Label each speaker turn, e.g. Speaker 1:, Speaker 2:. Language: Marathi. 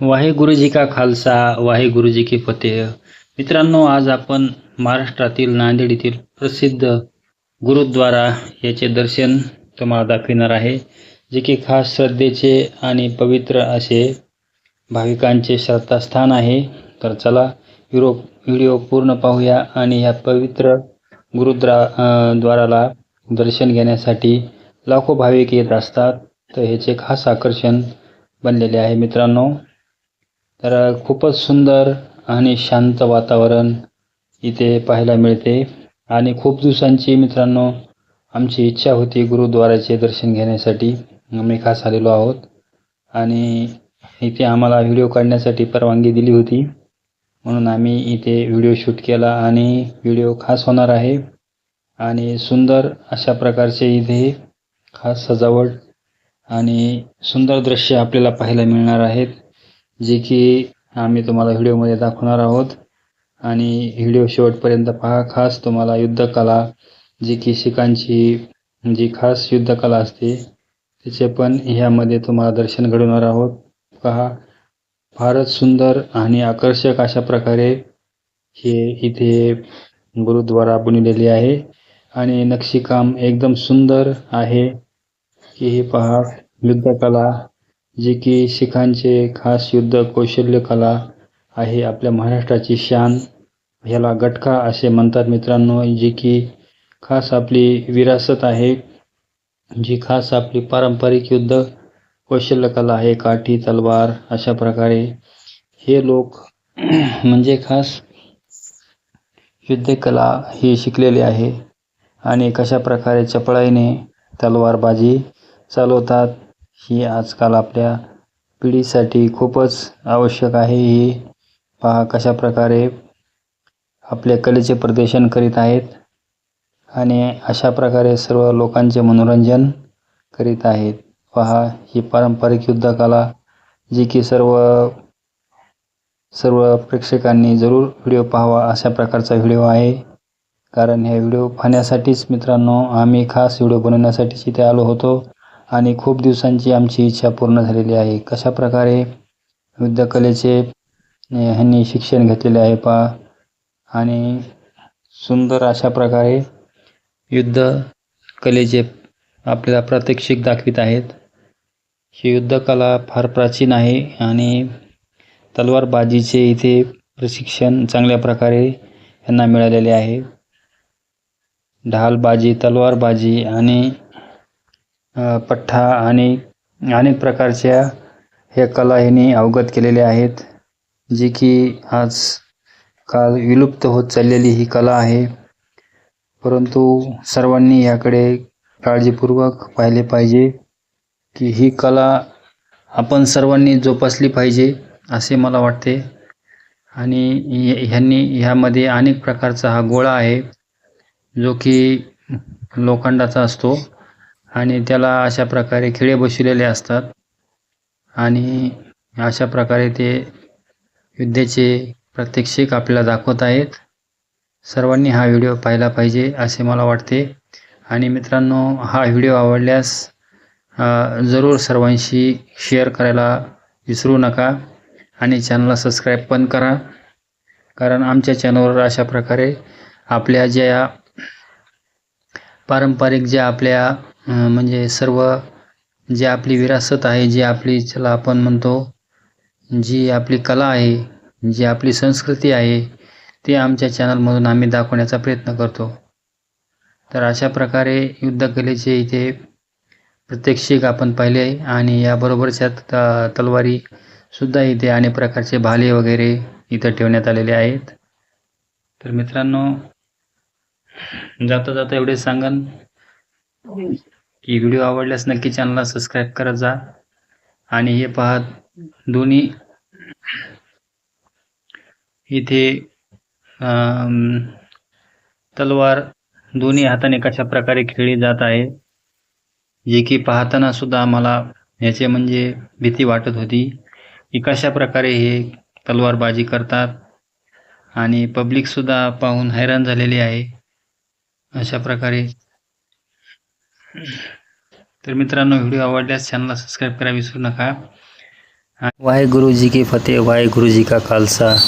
Speaker 1: वाहेगुरु जी का खालसा, वाहेगुरु जी की फतेह. मित्रांनो, आज आपण महाराष्ट्रातील नांदेड येथील प्रसिद्ध गुरुद्वारा याचे दर्शन तुम्हाला दाखविणार आहे, जे की खास श्रद्धेचे आणि पवित्र असे भाविकांचे श्रद्धास्थान आहे. तर चला व्हिडिओ पूर्ण पाहूया आणि या पवित्र गुरुद्वाराला दर्शन घेण्यासाठी लाखो भाविक येत असतात. तर ह्याचे खास आकर्षण बनलेले आहे मित्रांनो. तर खूपच सुंदर आणि शांत वातावरण इथे पाहायला मिळते आणि खूप दिवसांची मित्रांनो आमची इच्छा होती गुरुद्वाराचे दर्शन घेण्यासाठी. आम्ही खास आलेलो आहोत आणि इथे आम्हाला व्हिडिओ काढण्यासाठी परवानगी दिली होती, म्हणून आम्ही इथे व्हिडिओ शूट केला आणि व्हिडिओ खास होणार आहे. आणि सुंदर अशा प्रकारचे इथे खास सजावट आणि सुंदर दृश्य आपल्याला पाहायला मिळणार आहेत, जे की आम्ही तुम्हाला व्हिडिओमध्ये दाखवणार आहोत. आणि व्हिडिओ शेवटपर्यंत पहा. खास तुम्हाला युद्धकला, जी की शिखांची जी खास युद्धकला असते, त्याचे पण ह्यामध्ये तुम्हाला दर्शन घडवणार आहोत. पहा, फारच सुंदर आणि आकर्षक अशा प्रकारे हे इथे गुरुद्वारा बनवलेले आहे आणि नक्षीकाम एकदम सुंदर आहे. की हे पहा, युद्धकला, जी की शिखांचे खास युद्ध कौशल्य कला आहे, आपल्या महाराष्ट्राची शान. ह्याला गटका असे म्हणतात मित्रांनो, जी की खास आपली विरासत आहे, जी खास आपली पारंपरिक युद्ध कौशल्य कला आहे. काठी, तलवार अशा प्रकारे हे लोक म्हणजे खास युद्धकला ही शिकलेली आहे आणि कशा प्रकारे चपळाईने तलवारबाजी चालवतात, ही आजकाल आपल्या पिढीसाठी खूपच आवश्यक आहे. ही पहा कशा प्रकारे आपल्या कलेचे प्रदर्शन करीत आहेत आणि अशा प्रकारे सर्व लोकांचे मनोरंजन करीत आहेत. पहा, ही पारंपरिक युद्धकला, जी की सर्व प्रेक्षकांनी जरूर व्हिडिओ पाहावा अशा प्रकारचा व्हिडिओ आहे. कारण हे व्हिडिओ पाहण्यासाठीच मित्रांनो आम्ही खास व्हिडिओ बनवण्यासाठीच इथे आलो होतो आणि खूप दिवसांची आमची इच्छा पूर्ण झालेली आहे. कशा प्रकारे युद्धकलेचे ह्यांनी शिक्षण घेतलेले आहे पहा आणि सुंदर अशा प्रकारे युद्धकलेचे आपल्याला प्रात्यक्षिक दाखवित आहेत. ही युद्धकला फार प्राचीन आहे आणि तलवारबाजीचे इथे प्रशिक्षण चांगल्या प्रकारे यांना मिळालेले आहे. ढालबाजी, तलवारबाजी आणि पठ्ठा आणि अनेक प्रकारच्या ह्या कला ह्यांनी अवगत केलेल्या आहेत, जी की आजकाल विलुप्त होत चाललेली ही कला आहे. परंतु सर्वांनी याकडे काळजीपूर्वक पाहिले पाहिजे की ही कला आपण सर्वांनी जोपासली पाहिजे असे मला वाटते. आणि ह्यामध्ये अनेक प्रकारचा हा गोळा आहे, जो की लोखंडाचा असतो आणि त्याला अशा प्रकारे खिळे बसविलेले असतात आणि अशा प्रकारे ते युद्धाचे प्रात्यक्षिक आपल्याला दाखवत आहेत. सर्वांनी हा व्हिडिओ पाहिला पाहिजे असे मला वाटते. आणि मित्रांनो, हा व्हिडिओ आवडल्यास जरूर सर्वांशी शेअर करायला विसरू नका आणि चॅनलला सबस्क्राईब पण करा. कारण आमच्या चॅनलवर अशा प्रकारे आपल्या ज्या पारंपरिक ज्या आपल्या म्हणजे सर्व जी आपली विरासत आहे, जी आपली ज्याला आपण म्हणतो जी आपली कला आहे, जी आपली संस्कृती आहे, ते आमच्या चॅनलमधून आम्ही दाखवण्याचा प्रयत्न करतो. तर अशा प्रकारे युद्धकलेचे इथे प्रात्यक्षिक आपण पाहिले आणि याबरोबरच्या तलवारी सुद्धा इथे अनेक प्रकारचे भाले वगैरे इथं ठेवण्यात आलेले आहेत. तर मित्रांनो, जाता जाता एवढे सांगन की व्हिडिओ आवडल्यास नक्की चॅनलला सबस्क्राईब करत जा. आणि हे पहा, दोन्ही इथे तलवार दोन्ही हाताने कशा प्रकारे खेळली जात आहे, जे की पाहताना सुद्धा आम्हाला याचे म्हणजे भीती वाटत होती की कशा प्रकारे हे तलवारबाजी करतात आणि पब्लिक सुद्धा पाहून हैराण झालेली आहे अशा प्रकारे. तर मित्रांनो, व्हिडिओ आवडल्यास चॅनलला सबस्क्राईब करायला विसरू नका वाहेगुरु जी की फतेह, वाहेगुरु जी का खालसा.